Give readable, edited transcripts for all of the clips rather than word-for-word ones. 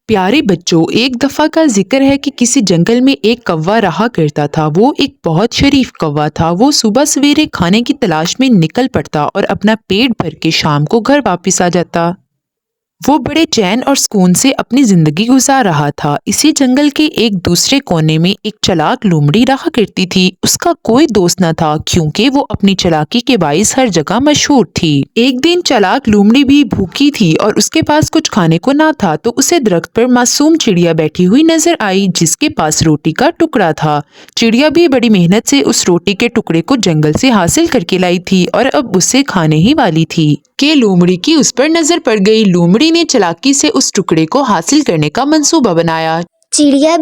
प्यारे बच्चों, एक दफा का जिक्र है कि किसी जंगल में एक कौवा रहा करता था। वो एक बहुत शरीफ कौवा था। वो सुबह सवेरे खाने की तलाश में निकल पड़ता और अपना पेट भर के शाम को घर वापस आ जाता। वो बड़े चैन और सुकून से अपनी जिंदगी गुजार रहा था। इसी जंगल के एक दूसरे कोने में एक चालाक लोमड़ी रहा करती थी। उसका कोई दोस्त न था क्योंकि वो अपनी चालाकी के बाइस हर जगह मशहूर थी। एक दिन चालाक लोमड़ी भी भूखी थी और उसके पास कुछ खाने को ना था, तो उसे दरख्त पर मासूम चिड़िया बैठी हुई नजर आई जिसके पास रोटी का टुकड़ा था। चिड़िया भी बड़ी मेहनत से उस रोटी के टुकड़े को जंगल से हासिल करके लाई थी और अब उसे खाने ही वाली थी कि लोमड़ी की उस पर नजर पड़ गई। लोमड़ी ने चालाकी से उस टुकड़े को हासिल करने का मंसूबा बनाया। चिड़िया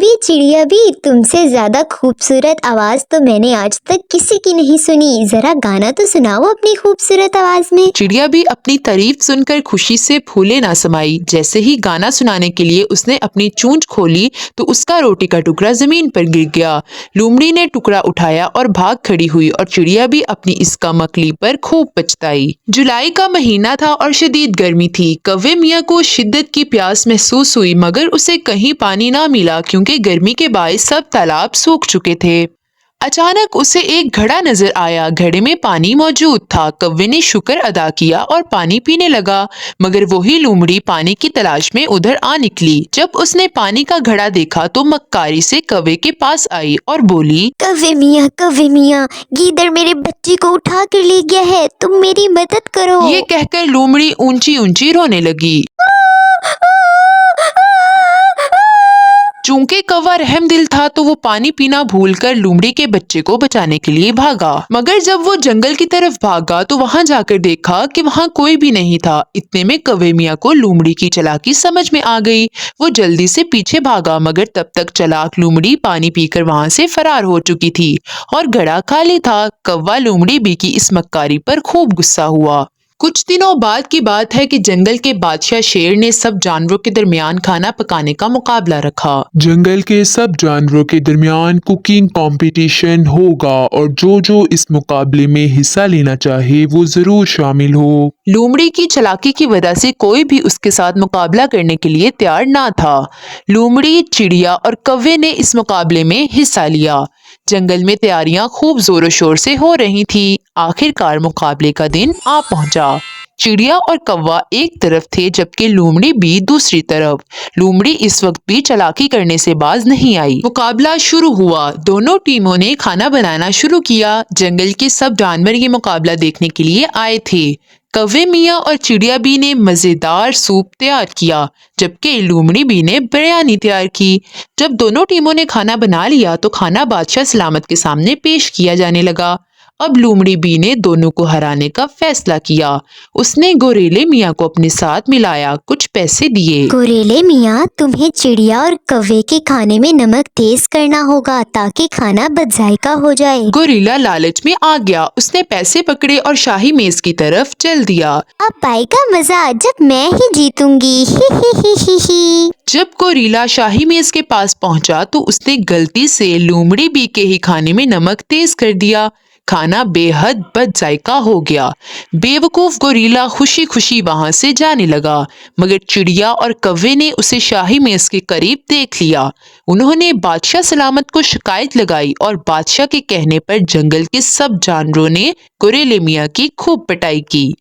भी तुमसे ज्यादा खूबसूरत आवाज तो मैंने आज तक किसी की नहीं सुनी। जरा गाना तो सुनाओ अपनी खूबसूरत आवाज में। चिड़िया भी अपनी तारीफ सुनकर खुशी से फूले ना समाई। जैसे ही गाना सुनाने के लिए उसने अपनी चोंच खोली तो उसका रोटी का टुकड़ा जमीन पर गिर गया। लोमड़ी ने टुकड़ा उठाया और भाग खड़ी हुई और चिड़िया भी अपनी इस कमकली पर खूब पछताई। जुलाई का महीना था और शदीद गर्मी थी। कौवे मियाँ को शिद्दत की प्यास महसूस हुई मगर उसे कहीं पानी ना मिला क्योंकि गर्मी के बायस सब तालाब सूख चुके थे। अचानक उसे एक घड़ा नजर आया। घड़े में पानी मौजूद था। कौवे ने शुक्र अदा किया और पानी पीने लगा, मगर वही लोमड़ी पानी की तलाश में उधर आ निकली। जब उसने पानी का घड़ा देखा तो मक्कारी से कौवे के पास आई और बोली, कौवे मियाँ, गीदड़ मेरे बच्चे को उठा कर ले गया है, तुम मेरी मदद करो। ये कहकर लोमड़ी ऊंची ऊंची रोने लगी। चूंकि कौवा रहमदिल था तो वो पानी पीना भूलकर लोमड़ी के बच्चे को बचाने के लिए भागा। मगर जब वो जंगल की तरफ भागा तो वहां जाकर देखा कि वहां कोई भी नहीं था। इतने में कौवे मियाँ को लोमड़ी की चालाकी समझ में आ गई। वो जल्दी से पीछे भागा मगर तब तक चालाक लोमड़ी पानी पीकर वहां से फरार हो चुकी थी और घड़ा खाली था। कौवा लोमड़ी बी की इस मक्कारी पर खूब गुस्सा हुआ। कुछ दिनों बाद की बात है कि जंगल के बादशाह शेर ने सब जानवरों के दरमियान खाना पकाने का मुकाबला रखा। जंगल के सब जानवरों के दरमियान कुकिंग कंपटीशन होगा और जो इस मुकाबले में हिस्सा लेना चाहे वो जरूर शामिल हो। लोमड़ी की चालाकी की वजह से कोई भी उसके साथ मुकाबला करने के लिए तैयार ना था। लोमड़ी, चिड़िया और कौवे ने इस मुकाबले में हिस्सा लिया। जंगल में तैयारियां खूब जोरों शोर से हो रही थी। आखिरकार मुकाबले का दिन आ पहुंचा। चिड़िया और कौवा एक तरफ थे जबकि लोमड़ी भी दूसरी तरफ। लोमड़ी इस वक्त भी चालाकी करने से बाज नहीं आई। मुकाबला शुरू हुआ। दोनों टीमों ने खाना बनाना शुरू किया। जंगल के सब जानवर ये मुकाबला देखने के लिए आए थे। कौवे मियाँ और चिड़िया बी ने मजेदार सूप तैयार किया जबकि लोमड़ी बी ने बिरयानी तैयार की। जब दोनों टीमों ने खाना बना लिया तो खाना बादशाह सलामत के सामने पेश किया जाने लगा। अब लोमड़ी बी ने दोनों को हराने का फैसला किया। उसने गोरेले मियाँ को अपने साथ मिलाया, कुछ पैसे दिए। गोरेले मियाँ, तुम्हें चिड़िया और कौवे के खाने में नमक तेज करना होगा ताकि खाना बदजायका हो जाए। गोरिल्ला लालच में आ गया। उसने पैसे पकड़े और शाही मेज की तरफ चल दिया। अब आएगा मजा जब मैं ही जीतूंगी। ही। जब गोरिल्ला शाही मेज के पास पहुंचा तो उसने गलती से लोमड़ी बी के ही खाने में नमक तेज कर दिया। खाना बेहद बदजायका हो गया। बेवकूफ गोरिल्ला खुशी खुशी वहां से जाने लगा मगर चिड़िया और कौवे ने उसे शाही मेज के करीब देख लिया। उन्होंने बादशाह सलामत को शिकायत लगाई और बादशाह के कहने पर जंगल के सब जानवरों ने गोरेले मियाँ की खूब पिटाई की।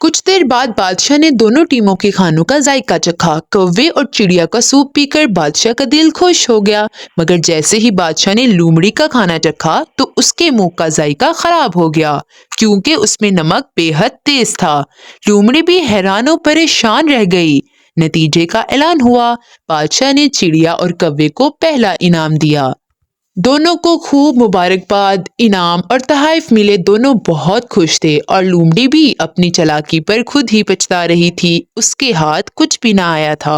कुछ देर बाद बादशाह ने दोनों टीमों के खानों का जायका चखा। कौवे और चिड़िया का सूप पीकर बादशाह का दिल खुश हो गया मगर जैसे ही बादशाह ने लोमड़ी का खाना चखा तो उसके मुंह का जायका खराब हो गया क्योंकि उसमें नमक बेहद तेज था। लोमड़ी भी हैरान और परेशान रह गई। नतीजे का ऐलान हुआ। बादशाह ने चिड़िया और कौवे को पहला इनाम दिया। दोनों को खूब मुबारकबाद, इनाम और तोहफे मिले। दोनों बहुत खुश थे और लोमड़ी भी अपनी चालाकी पर खुद ही पछता रही थी। उसके हाथ कुछ भी ना आया था।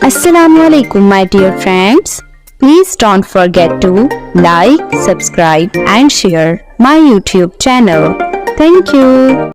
Assalamualaikum my dear friends. Please don't forget to like, subscribe and share my YouTube channel. Thank you.